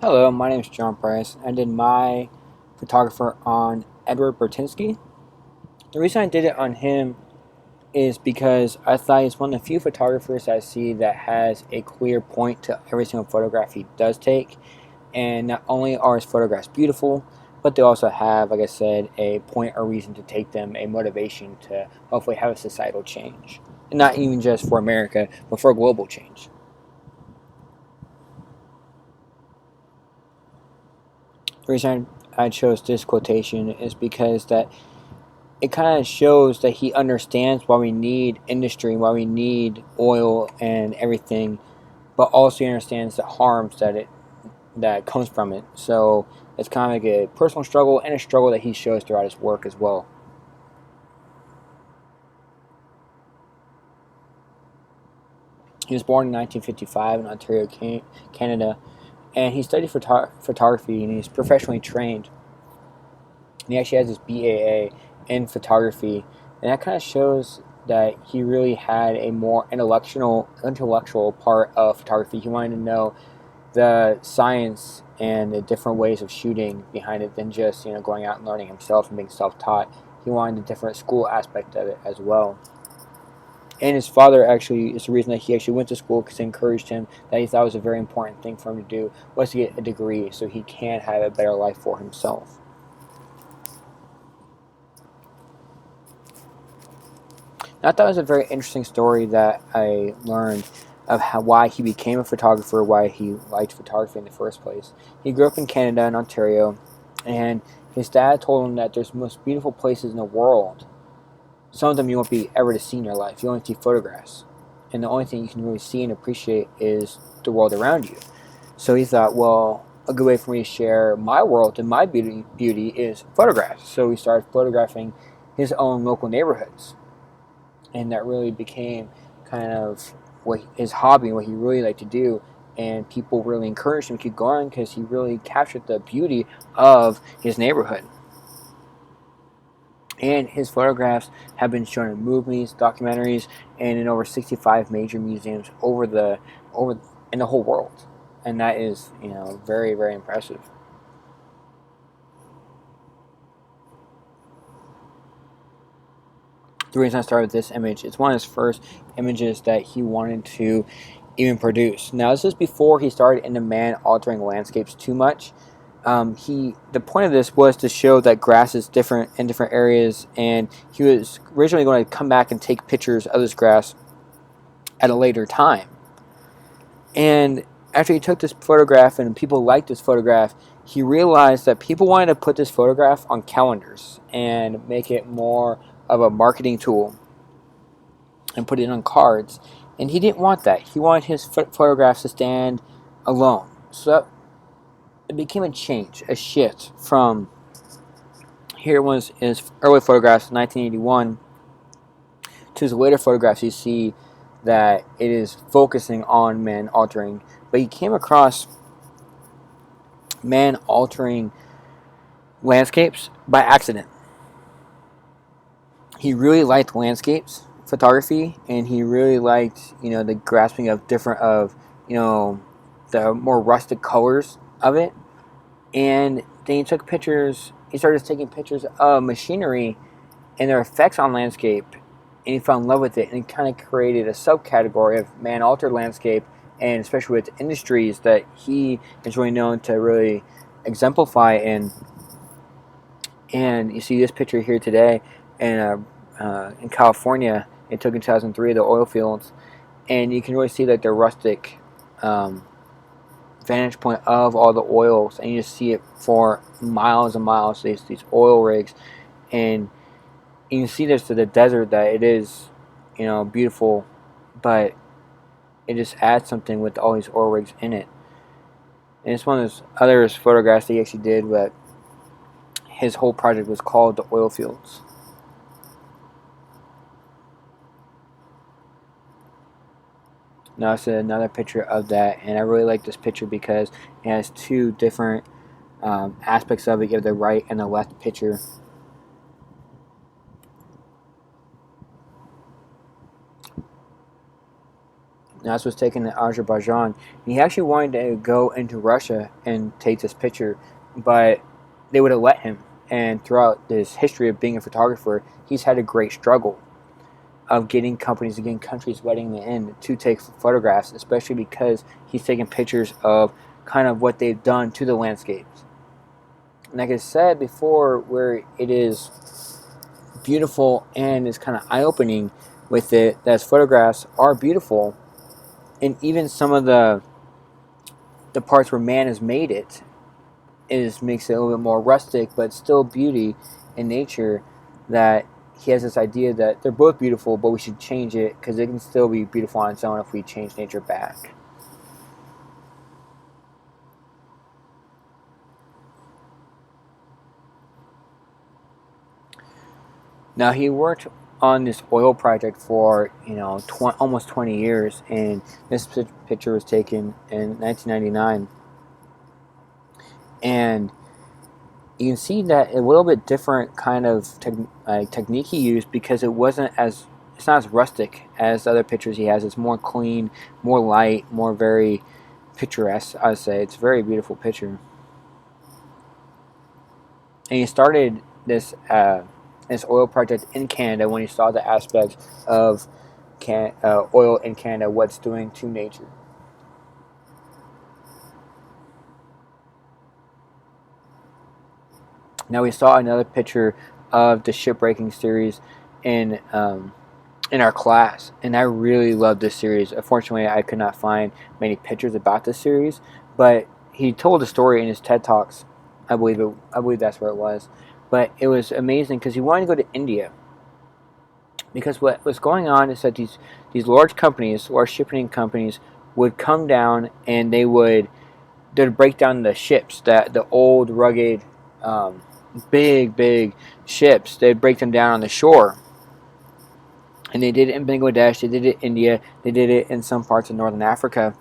Hello, my name is John Price. I did my photographer on Edward Burtynsky. The reason I did it on him is because I thought he's one of the few photographers I see that has a clear point to every single photograph he does take. And not only are his photographs beautiful, but they also have, like I said, a point or reason to take them, a motivation to hopefully have a societal change. And not even just for America, but for a global change. The reason I chose this quotation is because that it kind of shows that he understands why we need industry, why we need oil and everything, but also he understands the harms that comes from it. So it's kind of like a personal struggle and a struggle that he shows throughout his work as well. He was born in 1955 in Ontario, Canada, and he studied photography and he's professionally trained. And he actually has his BAA in photography, and that kind of shows that he really had a more intellectual part of photography. He wanted to know the science and the different ways of shooting behind it than just going out and learning himself and being self-taught. He wanted the different school aspect of it as well. And his father actually is the reason that he actually went to school, because he encouraged him, that he thought was a very important thing for him to do, was to get a degree so he can have a better life for himself. I thought it was a very interesting story that I learned of why he became a photographer, why he liked photography in the first place. He grew up in Canada, in Ontario, and his dad told him that there's the most beautiful places in the world. Some of them you won't be ever to see in your life. You only see photographs. And the only thing you can really see and appreciate is the world around you. So he thought, well, a good way for me to share my world and my beauty is photographs. So he started photographing his own local neighborhoods, and that really became kind of what his hobby and what he really liked to do. And people really encouraged him to keep going because he really captured the beauty of his neighborhood. And his photographs have been shown in movies, documentaries, and in over 65 major museums over in the whole world. And that is, very, very impressive. The reason I started with this image, it's one of his first images that he wanted to even produce. Now, this is before he started into man-altering landscapes too much. The point of this was to show that grass is different in different areas, and he was originally going to come back and take pictures of this grass at a later time. And after he took this photograph and people liked this photograph, he realized that people wanted to put this photograph on calendars and make it more of a marketing tool and put it on cards. And he didn't want that. He wanted his photographs to stand alone. So it became a change, a shift from, here was his early photographs in 1981 to his later photographs. You see that it is focusing on man altering, but he came across man altering landscapes by accident. He really liked landscapes photography, and he really liked the grasping of different of the more rustic colors of it. And then he took pictures. He started taking pictures of machinery and their effects on landscape, and he fell in love with it, and he kind of created a subcategory of man-altered landscape, and especially with industries that he is really known to really exemplify in. And you see this picture here today in California. It took in 2003, the oil fields, and you can really see like the rustic vantage point of all the oils, and you just see it for miles and miles. These oil rigs, and you can see there's the desert that it is, beautiful, but it just adds something with all these oil rigs in it. And it's one of those other photographs that he actually did, but his whole project was called the oil fields. Now it's another picture of that, and I really like this picture because it has two different aspects of it. You have the right and the left picture. And this was taken in Azerbaijan. And he actually wanted to go into Russia and take this picture, but they would have let him. And throughout his history of being a photographer, he's had a great struggle of getting companies and getting countries letting him in to take photographs, especially because he's taking pictures of kind of what they've done to the landscapes. And like I said before, where it is beautiful and is kind of eye-opening with it, that his photographs are beautiful, and even some of the parts where man has made it makes it a little bit more rustic, but still beauty in nature. That he has this idea that they're both beautiful, but we should change it because it can still be beautiful on its own if we change nature back. Now he worked on this oil project for almost 20 years, and this picture was taken in 1999, and you can see that a little bit different kind of technique he used, because it's not as rustic as the other pictures he has. It's more clean, more light, more very picturesque. I would say it's a very beautiful picture. And he started this oil project in Canada when he saw the aspects of oil in Canada, what it's doing to nature. Now we saw another picture of the shipbreaking series in our class, and I really loved this series. Unfortunately, I could not find many pictures about this series, but he told a story in his TED Talks. I believe that's where it was. But it was amazing because he wanted to go to India. Because what was going on is that these large companies, large shipping companies, would come down and they'd break down the ships, that the old rugged, big ships. They'd break them down on the shore. And they did it in Bangladesh, they did it in India, they did it in some parts of Northern Africa.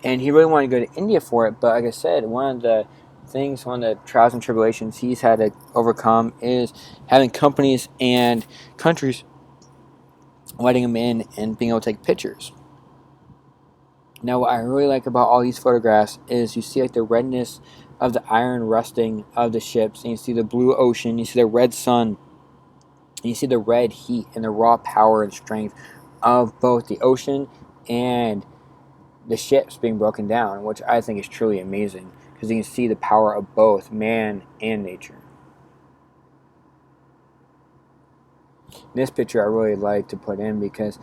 And he really wanted to go to India for it, but like I said, one of the trials and tribulations he's had to overcome is having companies and countries letting him in and being able to take pictures. Now, what I really like about all these photographs is you see like the redness of the iron rusting of the ships, and you see the blue ocean, you see the red sun, and you see the red heat and the raw power and strength of both the ocean and the ships being broken down, which I think is truly amazing, because you can see the power of both man and nature. This picture I really like to put in because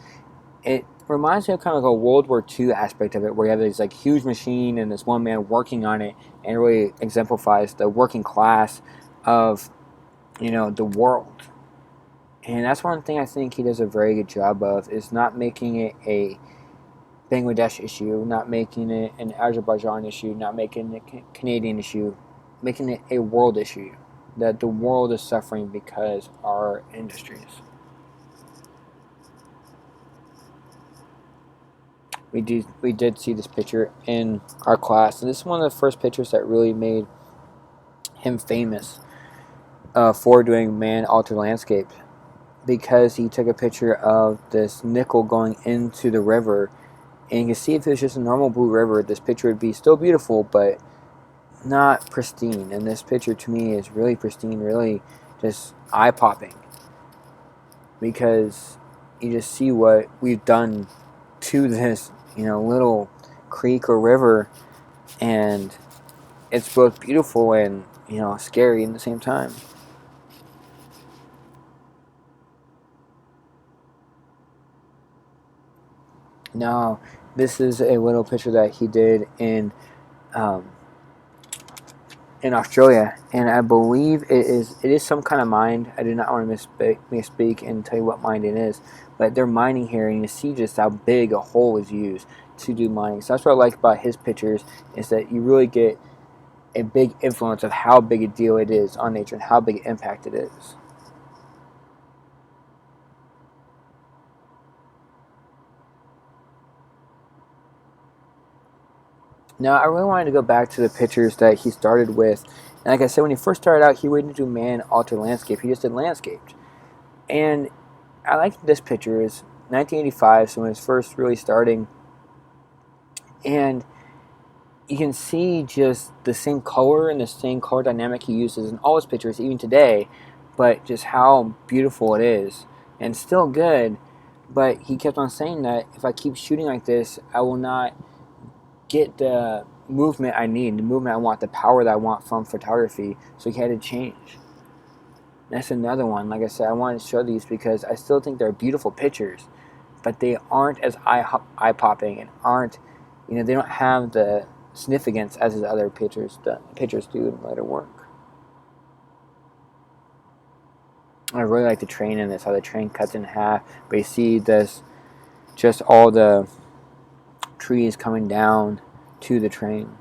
it reminds me of kind of like a World War II aspect of it, where you have this like huge machine and this one man working on it, and it really exemplifies the working class of the world. And that's one thing I think he does a very good job of, is not making it a Bangladesh issue, not making it an Azerbaijan issue, not making it a Canadian issue, making it a world issue, that the world is suffering because our industries. We did see this picture in our class, and this is one of the first pictures that really made him famous for doing man-altered landscape, because he took a picture of this nickel going into the river. And you can see if it was just a normal blue river, this picture would be still beautiful, but not pristine. And this picture to me is really pristine, really just eye-popping. Because you just see what we've done to this, little creek or river. And it's both beautiful and, scary at the same time. Now, this is a little picture that he did in Australia, and I believe it is some kind of mine. I do not want to misspeak and tell you what mine it is, but they're mining here, and you see just how big a hole is used to do mining. So that's what I like about his pictures, is that you really get a big influence of how big a deal it is on nature and how big an impact it is. Now, I really wanted to go back to the pictures that he started with. And like I said, when he first started out, he wouldn't do man-altered landscape. He just did landscapes. And I like this picture is 1985, so when it's first really starting, and you can see just the same color and the same color dynamic he uses in all his pictures, even today, but just how beautiful it is, and still good. But he kept on saying that if I keep shooting like this, I will not get the movement I need, the movement I want, the power that I want from photography. So he had to change. That's another one. Like I said, I wanted to show these because I still think they're beautiful pictures, but they aren't as eye-popping and aren't, they don't have the significance as his other pictures do in later work. I really like the train in this, how the train cuts in half, but you see this, just all the trees coming down to the train.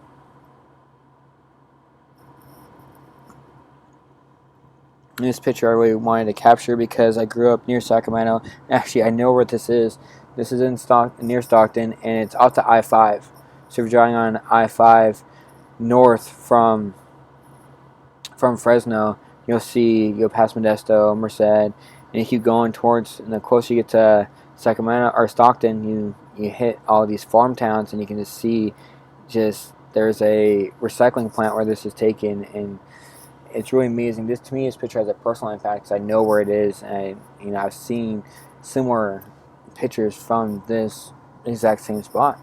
And this picture I really wanted to capture because I grew up near Sacramento. Actually, I know where this is. This is near Stockton, and it's off the I-5. So if you're driving on I-5 north from Fresno, you'll pass Modesto, Merced, and you keep going towards, and the closer you get to Sacramento or Stockton, you hit all these farm towns, and you can just see there's a recycling plant where this is taken, and it's really amazing. To me, this picture has a personal impact because I know where it is, and I've seen similar pictures from this exact same spot.